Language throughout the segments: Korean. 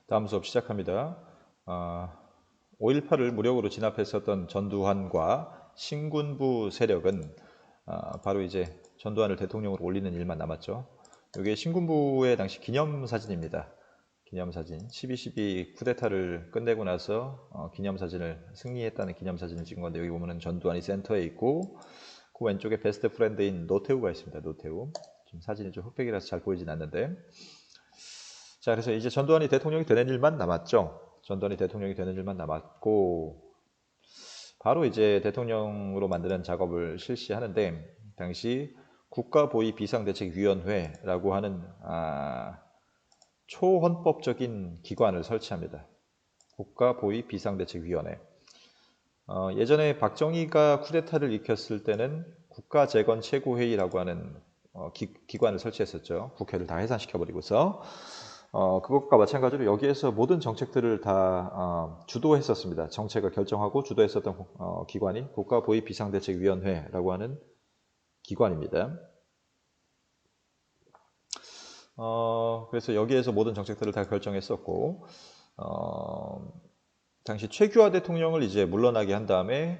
다음 수업 시작합니다. 5.18을 무력으로 진압했었던 전두환과 신군부 세력은 바로 이제 전두환을 대통령으로 올리는 일만 남았죠. 이게 신군부의 당시 기념사진입니다. 기념사진. 12.12 쿠데타를 끝내고 나서 기념사진을 승리했다는 기념사진을 찍은 건데, 여기 보면은 전두환이 센터에 있고 그 왼쪽에 베스트 프렌드인 노태우가 있습니다. 노태우. 지금 사진이 좀 흑백이라서 잘 보이진 않는데, 자, 그래서 이제 전두환이 대통령이 되는 일만 남았죠. 전두환이 대통령이 되는 일만 남았고, 바로 이제 대통령으로 만드는 작업을 실시하는데, 당시 국가보위 비상대책위원회라고 하는 초헌법적인 기관을 설치합니다. 국가보위 비상대책위원회. 예전에 박정희가 쿠데타를 일으켰을 때는 국가재건최고회의라고 하는 기관을 설치했었죠. 국회를 다 해산시켜버리고서. 그것과 마찬가지로 여기에서 모든 정책들을 다 주도했었습니다. 정책을 결정하고 주도했었던 기관이 국가보위비상대책위원회라고 하는 기관입니다. 그래서 여기에서 모든 정책들을 다 결정했었고, 당시 최규하 대통령을 이제 물러나게 한 다음에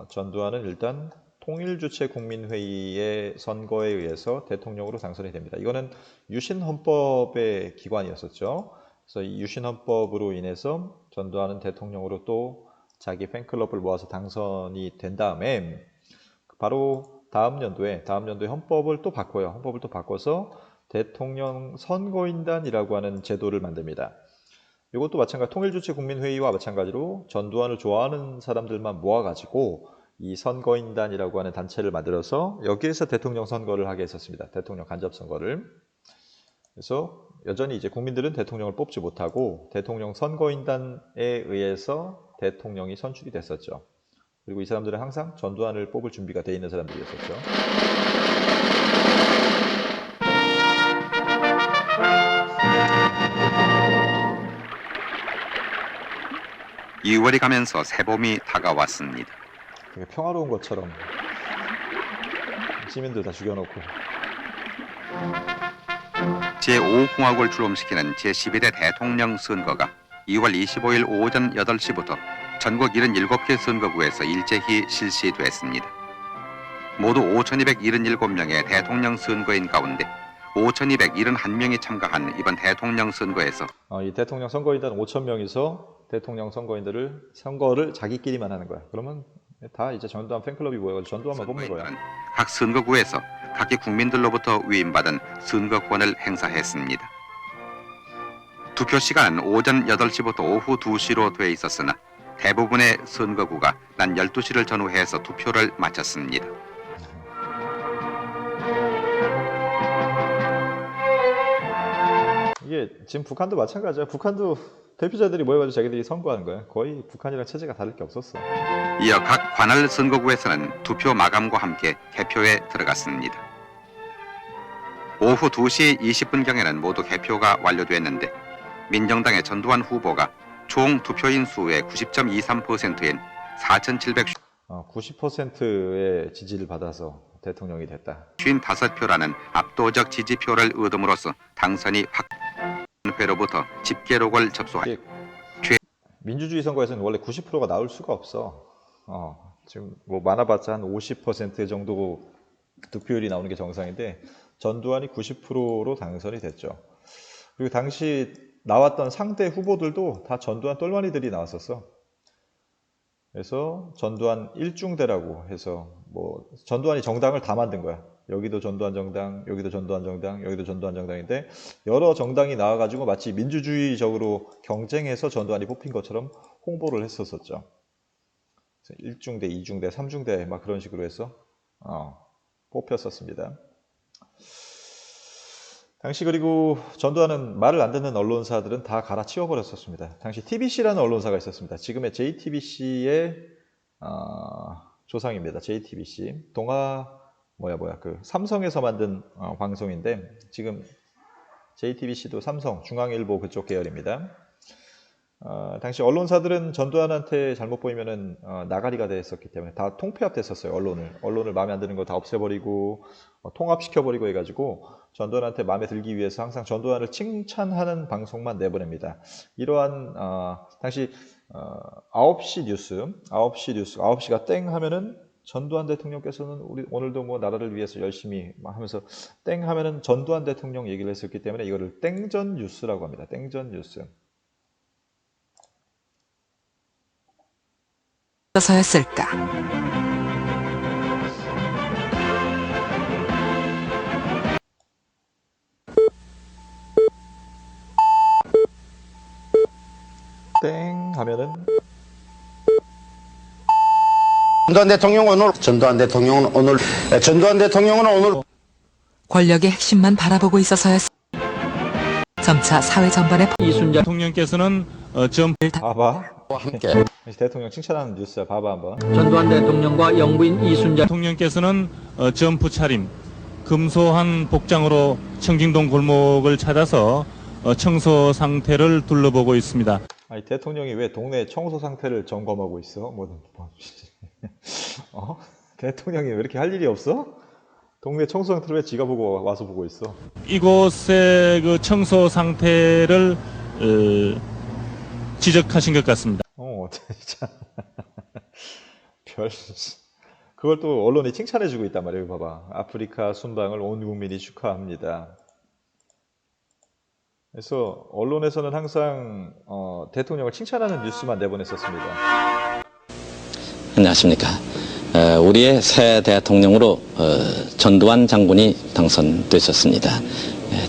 전두환은 일단 통일주체국민회의의 선거에 의해서 대통령으로 당선이 됩니다. 이거는 유신헌법의 기관이었었죠. 그래서 이 유신헌법으로 인해서 전두환은 대통령으로 또 자기 팬클럽을 모아서 당선이 된 다음에 바로 다음 연도에 헌법을 또 바꿔요. 헌법을 또 바꿔서 대통령 선거인단이라고 하는 제도를 만듭니다. 이것도 마찬가지 통일주체국민회의와 마찬가지로 전두환을 좋아하는 사람들만 모아가지고 이 선거인단이라고 하는 단체를 만들어서 여기에서 대통령 선거를 하게 했었습니다. 대통령 간접 선거를. 그래서 여전히 이제 국민들은 대통령을 뽑지 못하고 대통령 선거인단에 의해서 대통령이 선출이 됐었죠. 그리고 이 사람들은 항상 전두환을 뽑을 준비가 돼 있는 사람들이었었죠. 2월이 가면서 새봄이 다가왔습니다. 되게 평화로운 것처럼 시민들 다 죽여놓고. 제5공화국을 출범시키는 제11대 대통령 선거가 2월 25일 오전 8시부터 전국 77개 선거구에서 일제히 실시됐습니다. 모두 5,277명의 대통령 선거인 가운데 5,271명이 참가한 이번 대통령 선거에서 이 대통령 선거인단 5,000명이서 대통령 선거를 자기끼리만 하는 거야. 그러면 다 이제 전두환 팬클럽이 모여가지고 전두환만 뽑는 거야. 각 선거구에서 각기 국민들로부터 위임받은 선거권을 행사했습니다. 투표 시간은 오전 8시부터 오후 2시로 돼 있었으나 대부분의 선거구가 낮 12시를 전후해서 투표를 마쳤습니다. 이게 지금 북한도 마찬가지야. 북한도 대표자들이 모여가지고 자기들이 선거하는 거야. 거의 북한이랑 체제가 다를 게 없었어. 이어 각 관할 선거구에서는 투표 마감과 함께 개표에 들어갔습니다. 오후 2시 20분경에는 모두 개표가 완료됐는데 민정당의 전두환 후보가 총 투표인 수의 90.23%인 90%의 지지를 받아서 대통령이 됐다. 455표라는 압도적 지지표를 얻음으로써 당선이 확회로부터 집계록을 접수하여 민주주의 선거에서는 원래 90%가 나올 수가 없어. 지금 뭐 많아봤자 한 50% 정도 득표율이 나오는 게 정상인데 전두환이 90%로 당선이 됐죠. 그리고 당시 나왔던 상대 후보들도 다 전두환 똘마니들이 나왔었어. 그래서 전두환 일중대라고 해서 뭐 전두환이 정당을 다 만든 거야. 여기도 전두환 정당, 여기도 전두환 정당, 여기도 전두환 정당인데 여러 정당이 나와가지고 마치 민주주의적으로 경쟁해서 전두환이 뽑힌 것처럼 홍보를 했었었죠. 1중대, 2중대, 3중대 막 그런 식으로 해서 뽑혔었습니다. 당시 그리고 전두환은 말을 안 듣는 언론사들은 다 갈아치워버렸었습니다. 당시 TBC라는 언론사가 있었습니다. 지금의 JTBC의 조상입니다. JTBC. 그 삼성에서 만든 방송인데 지금 JTBC도 삼성, 중앙일보 그쪽 계열입니다. 당시 언론사들은 전두환한테 잘못 보이면은 나가리가 됐었기 때문에 다 통폐합됐었어요. 언론을 마음에 안 드는 거 다 없애버리고 통합시켜버리고 해가지고 전두환한테 마음에 들기 위해서 항상 전두환을 칭찬하는 방송만 내보냅니다. 이러한 당시 9시 뉴스, 9시가 땡 하면은 전두환 대통령께서는 우리 오늘도 뭐 나라를 위해서 열심히 하면서 땡 하면은 전두환 대통령 얘기를 했었기 때문에 이거를 땡전 뉴스라고 합니다. 땡전 뉴스. 서였을까? 땡 하면은 전두환 대통령은 오늘 권력의 핵심만 바라보고 있어서였을까? 점차 사회 전반에 이순신 대통령께서는 봐봐. 함께 대통령 칭찬하는 뉴스야. 봐봐 한번. 전두환 대통령과 영부인 이순신 대통령께서는 점프 차림, 금소한 복장으로 청진동 골목을 찾아서 청소 상태를 둘러보고 있습니다. 아니 대통령이 왜 동네 청소 상태를 점검하고 있어? 대통령이 왜 이렇게 할 일이 없어? 동네 청소 상태를 왜 지가 보고 와서 보고 있어? 이곳의 그 청소 상태를 지적하신 것 같습니다. 진짜 그걸 또 언론이 칭찬해주고 있단 말이에요. 봐봐. 아프리카 순방을 온 국민이 축하합니다. 그래서 언론에서는 항상 대통령을 칭찬하는 뉴스만 내보냈었습니다. 안녕하십니까. 우리의 새 대통령으로 전두환 장군이 당선되셨습니다.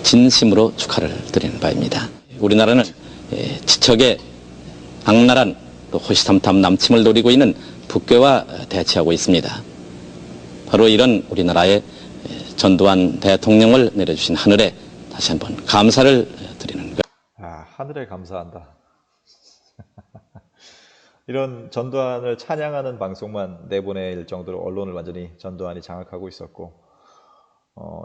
진심으로 축하를 드리는 바입니다. 우리나라는 지척의 악랄한 또 호시탐탐 남침을 노리고 있는 북괴와 대치하고 있습니다. 바로 이런 우리나라의 전두환 대통령을 내려주신 하늘에 다시 한번 감사를 드리는 것. 하늘에 감사한다. 이런 전두환을 찬양하는 방송만 내보낼 정도로 언론을 완전히 전두환이 장악하고 있었고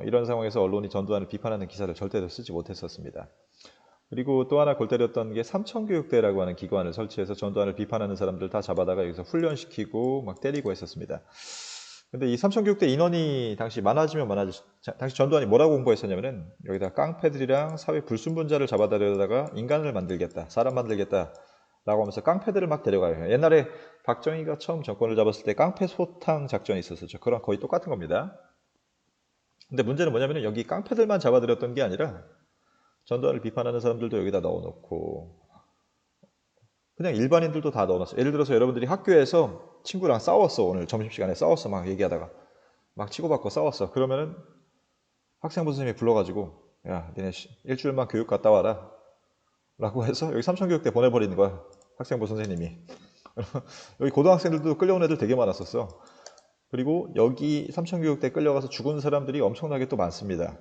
이런 상황에서 언론이 전두환을 비판하는 기사를 절대로 쓰지 못했었습니다. 그리고 또 하나 골 때렸던 게 삼천교육대라고 하는 기관을 설치해서 전두환을 비판하는 사람들 다 잡아다가 여기서 훈련시키고 막 때리고 했었습니다. 근데 이 삼천교육대 인원이 당시 많아지면 당시 전두환이 뭐라고 홍보했었냐면은 여기다 깡패들이랑 사회 불순분자를 잡아다려다가 인간을 만들겠다, 사람 만들겠다 라고 하면서 깡패들을 막 데려가요. 옛날에 박정희가 처음 정권을 잡았을 때 깡패 소탕 작전이 있었었죠. 그랑 거의 똑같은 겁니다. 근데 문제는 뭐냐면은 여기 깡패들만 잡아들였던 게 아니라 전두환을 비판하는 사람들도 여기다 넣어놓고 그냥 일반인들도 다 넣어놨어요. 예를 들어서 여러분들이 학교에서 친구랑 싸웠어. 오늘 점심시간에 싸웠어. 막 얘기하다가 막 치고받고 싸웠어. 그러면은 학생부 선생님이 불러가지고 야 니네 일주일만 교육 갔다 와라 라고 해서 여기 삼천교육대 보내버리는 거야. 학생부 선생님이. 여기 고등학생들도 끌려온 애들 되게 많았었어. 그리고 여기 삼천교육대 끌려가서 죽은 사람들이 엄청나게 또 많습니다.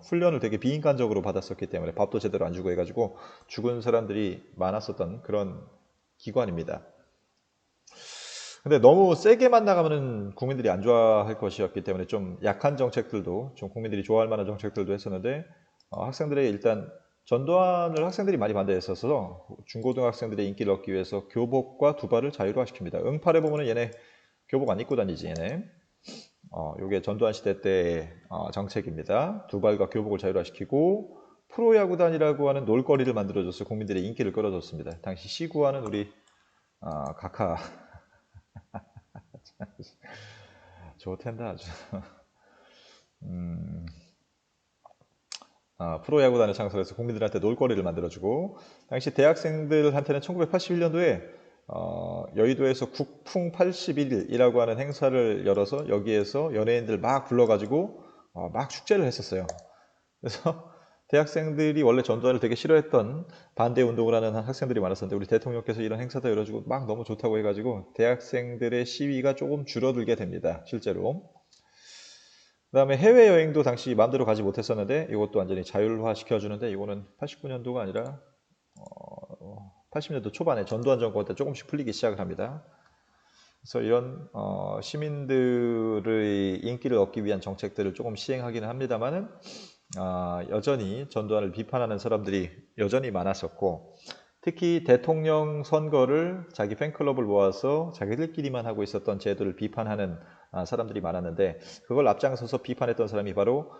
훈련을 되게 비인간적으로 받았었기 때문에 밥도 제대로 안 주고 해가지고 죽은 사람들이 많았었던 그런 기관입니다. 근데 너무 세게만 나가면은 국민들이 안 좋아할 것이었기 때문에 좀 약한 정책들도 좀 국민들이 좋아할 만한 정책들도 했었는데 학생들의 일단 전두환을 학생들이 많이 반대했어서 중고등학생들의 인기를 얻기 위해서 교복과 두발을 자유화 시킵니다. 응팔에 보면은 얘네 교복 안 입고 다니지 얘네. 요게 전두환 시대 때의 정책입니다. 두발과 교복을 자율화시키고 프로야구단이라고 하는 놀거리를 만들어줘서 국민들의 인기를 끌어줬습니다. 당시 시구하는 우리 각하 좋텐다 아주. 프로야구단을 창설해서 국민들한테 놀거리를 만들어주고 당시 대학생들한테는 1981년도에 여의도에서 국풍 81일이라고 하는 행사를 열어서 여기에서 연예인들 막 불러가지고 막 축제를 했었어요. 그래서 대학생들이 원래 전두환을 되게 싫어했던 반대 운동을 하는 학생들이 많았었는데 우리 대통령께서 이런 행사도 열어주고 막 너무 좋다고 해가지고 대학생들의 시위가 조금 줄어들게 됩니다. 실제로. 그 다음에 해외여행도 당시 마음대로 가지 못했었는데 이것도 완전히 자율화 시켜주는데 이거는 89년도가 아니라 80년도 초반에 전두환 정권 때 조금씩 풀리기 시작을 합니다. 그래서 이런 시민들의 인기를 얻기 위한 정책들을 조금 시행하기는 합니다만은 여전히 전두환을 비판하는 사람들이 여전히 많았었고 특히 대통령 선거를 자기 팬클럽을 모아서 자기들끼리만 하고 있었던 제도를 비판하는 사람들이 많았는데 그걸 앞장서서 비판했던 사람이 바로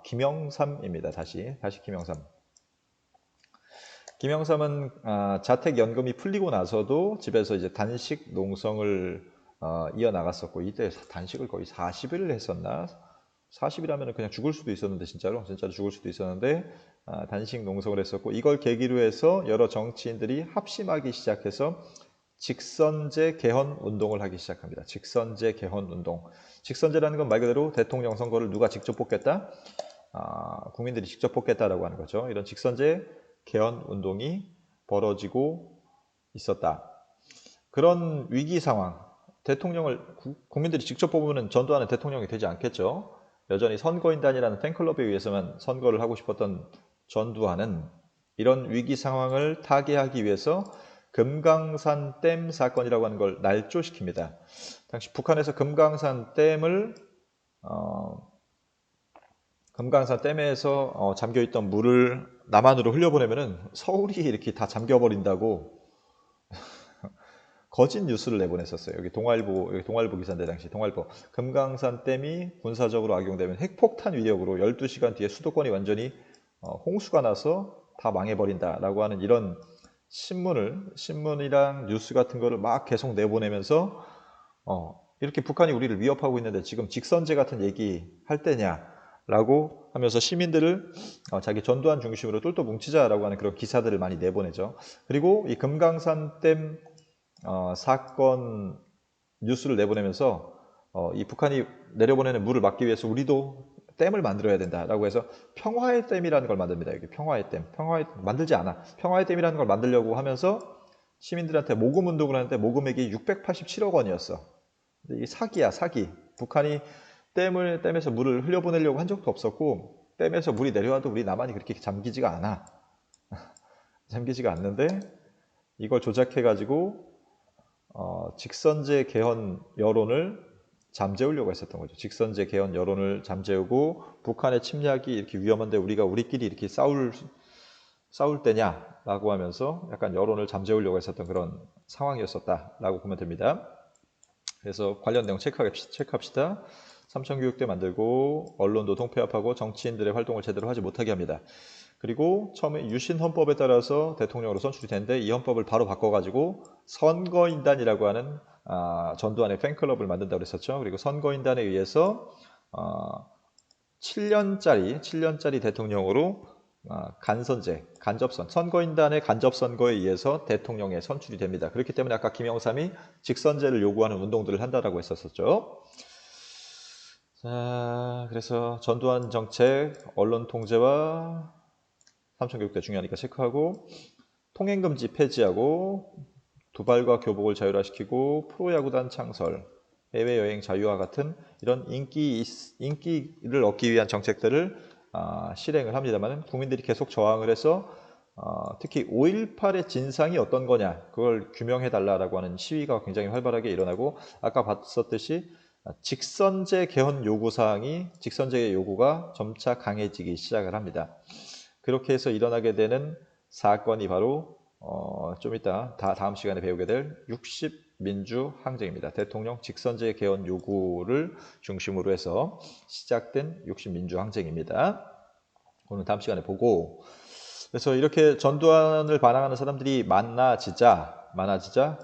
김영삼입니다. 다시 김영삼. 김영삼은 자택연금이 풀리고 나서도 집에서 이제 단식 농성을 이어나갔었고, 이때 단식을 거의 40일을 했었나? 40일하면 그냥 죽을 수도 있었는데, 진짜로 죽을 수도 있었는데, 단식 농성을 했었고, 이걸 계기로 해서 여러 정치인들이 합심하기 시작해서 직선제 개헌 운동을 하기 시작합니다. 직선제 개헌 운동. 직선제라는 건 말 그대로 대통령 선거를 누가 직접 뽑겠다? 국민들이 직접 뽑겠다라고 하는 거죠. 이런 직선제 개헌 운동이 벌어지고 있었다. 그런 위기 상황, 대통령을 국민들이 직접 뽑으면 전두환은 대통령이 되지 않겠죠. 여전히 선거인단이라는 팬클럽에 의해서만 선거를 하고 싶었던 전두환은 이런 위기 상황을 타개하기 위해서 금강산 댐 사건이라고 하는 걸 날조시킵니다. 당시 북한에서 금강산 댐에서 잠겨있던 물을 남한으로 흘려보내면은 서울이 이렇게 다 잠겨버린다고 거짓 뉴스를 내보냈었어요. 여기 동아일보 기사인데, 당시 동아일보. 금강산 댐이 군사적으로 악용되면 핵폭탄 위력으로 12시간 뒤에 수도권이 완전히 홍수가 나서 다 망해버린다라고 하는 이런 신문이랑 뉴스 같은 거를 막 계속 내보내면서 이렇게 북한이 우리를 위협하고 있는데 지금 직선제 같은 얘기 할 때냐라고 하면서 시민들을 자기 전두환 중심으로 똘똘 뭉치자라고 하는 그런 기사들을 많이 내보내죠. 그리고 이 금강산 댐 사건 뉴스를 내보내면서 이 북한이 내려보내는 물을 막기 위해서 우리도 댐을 만들어야 된다라고 해서 평화의 댐이라는 걸 만듭니다. 여기 평화의 댐. 만들지 않아. 평화의 댐이라는 걸 만들려고 하면서 시민들한테 모금 운동을 하는데 모금액이 687억 원이었어. 근데 이게 사기야, 사기. 북한이 댐에서 물을 흘려보내려고 한 적도 없었고, 댐에서 물이 내려와도 우리 남한이 그렇게 잠기지가 않아. 잠기지가 않는데 이걸 조작해가지고 직선제 개헌 여론을 잠재우려고 했었던 거죠. 직선제 개헌 여론을 잠재우고, 북한의 침략이 이렇게 위험한데 우리가 우리끼리 이렇게 싸울 때냐라고 하면서 약간 여론을 잠재우려고 했었던 그런 상황이었었다라고 보면 됩니다. 그래서 관련 내용 체크합시다. 삼천교육대 만들고 언론도 통폐합하고 정치인들의 활동을 제대로 하지 못하게 합니다. 그리고 처음에 유신헌법에 따라서 대통령으로 선출이 됐는데 이 헌법을 바로 바꿔가지고 선거인단이라고 하는 전두환의 팬클럽을 만든다고 그랬었죠. 그리고 선거인단에 의해서 7년짜리 대통령으로 선거인단의 간접선거에 의해서 대통령에 선출이 됩니다. 그렇기 때문에 아까 김영삼이 직선제를 요구하는 운동들을 한다라고 했었죠. 자, 그래서 전두환 정책, 언론 통제와 삼천교육대 중요하니까 체크하고, 통행금지 폐지하고, 두발과 교복을 자율화시키고, 프로야구단 창설, 해외여행 자유화 같은 이런 인기를 얻기 위한 정책들을 실행을 합니다만, 국민들이 계속 저항을 해서 특히 5.18의 진상이 어떤 거냐, 그걸 규명해달라고 하는 시위가 굉장히 활발하게 일어나고, 아까 봤었듯이 직선제 개헌 직선제 요구가 점차 강해지기 시작을 합니다. 그렇게 해서 일어나게 되는 사건이 바로 좀 이따 다음 시간에 배우게 될 60민주항쟁입니다. 대통령 직선제 개헌 요구를 중심으로 해서 시작된 60민주항쟁입니다. 오늘 다음 시간에 보고, 그래서 이렇게 전두환을 반항하는 사람들이 많아지자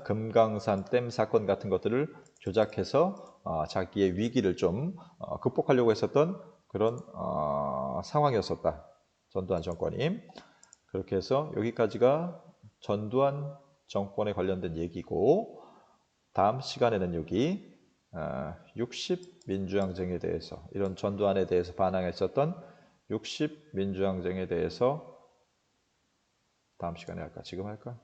금강산 댐 사건 같은 것들을 조작해서 자기의 위기를 좀 극복하려고 했었던 그런 상황이었었다. 전두환 정권이. 그렇게 해서 여기까지가 전두환 정권에 관련된 얘기고, 다음 시간에는 여기 60민주항쟁에 대해서, 이런 전두환에 대해서 반항했었던 60민주항쟁에 대해서 다음 시간에 할까? 지금 할까?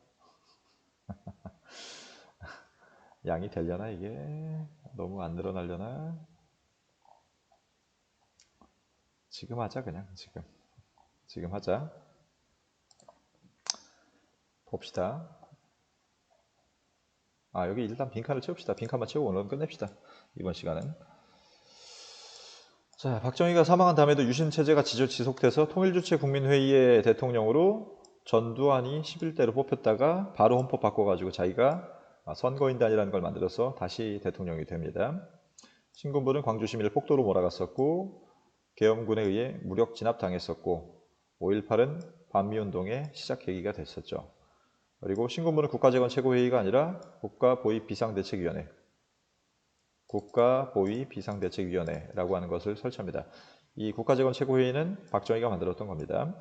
양이 되려나 이게? 너무 안 늘어나려나? 지금 하자, 그냥 지금 하자. 봅시다. 여기 일단 빈칸을 채웁시다. 빈칸만 채우고 오늘 끝냅시다. 이번 시간은. 자, 박정희가 사망한 다음에도 유신체제가 지속돼서 통일주체국민회의의 대통령으로 전두환이 11대로 뽑혔다가 바로 헌법 바꿔가지고 자기가 선거인단이라는 걸 만들어서 다시 대통령이 됩니다. 신군부는 광주 시민을 폭도로 몰아갔었고, 계엄군에 의해 무력 진압당했었고 5.18은 반미운동의 시작 계기가 됐었죠. 그리고 신군부는 국가재건 최고회의가 아니라 국가보위 비상대책위원회라고 하는 것을 설치합니다. 이 국가재건 최고회의는 박정희가 만들었던 겁니다.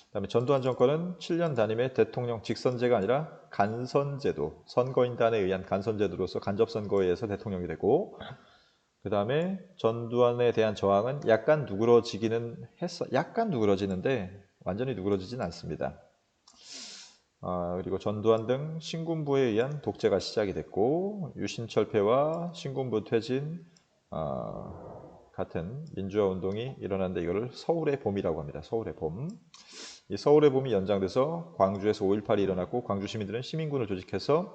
그다음에 전두환 정권은 7년 단임의 대통령 직선제가 아니라 간선제도, 선거인단에 의한 간선제도로서 간접선거에 의해서 대통령이 되고, 그 다음에 전두환에 대한 저항은 약간 누그러지는데 완전히 누그러지진 않습니다. 그리고 전두환 등 신군부에 의한 독재가 시작이 됐고, 유신철폐와 신군부 퇴진 같은 민주화 운동이 일어났는데 이거를 서울의 봄이라고 합니다. 서울의 봄. 이 서울의 봄이 연장돼서 광주에서 5.18이 일어났고, 광주 시민들은 시민군을 조직해서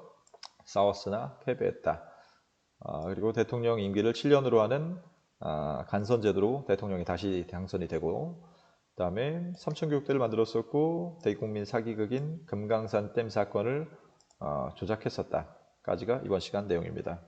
싸웠으나 패배했다. 그리고 대통령 임기를 7년으로 하는 간선제도로 대통령이 다시 당선이 되고, 그 다음에 삼천교육대를 만들었었고, 대국민 사기극인 금강산 댐 사건을 조작했었다까지가 이번 시간 내용입니다.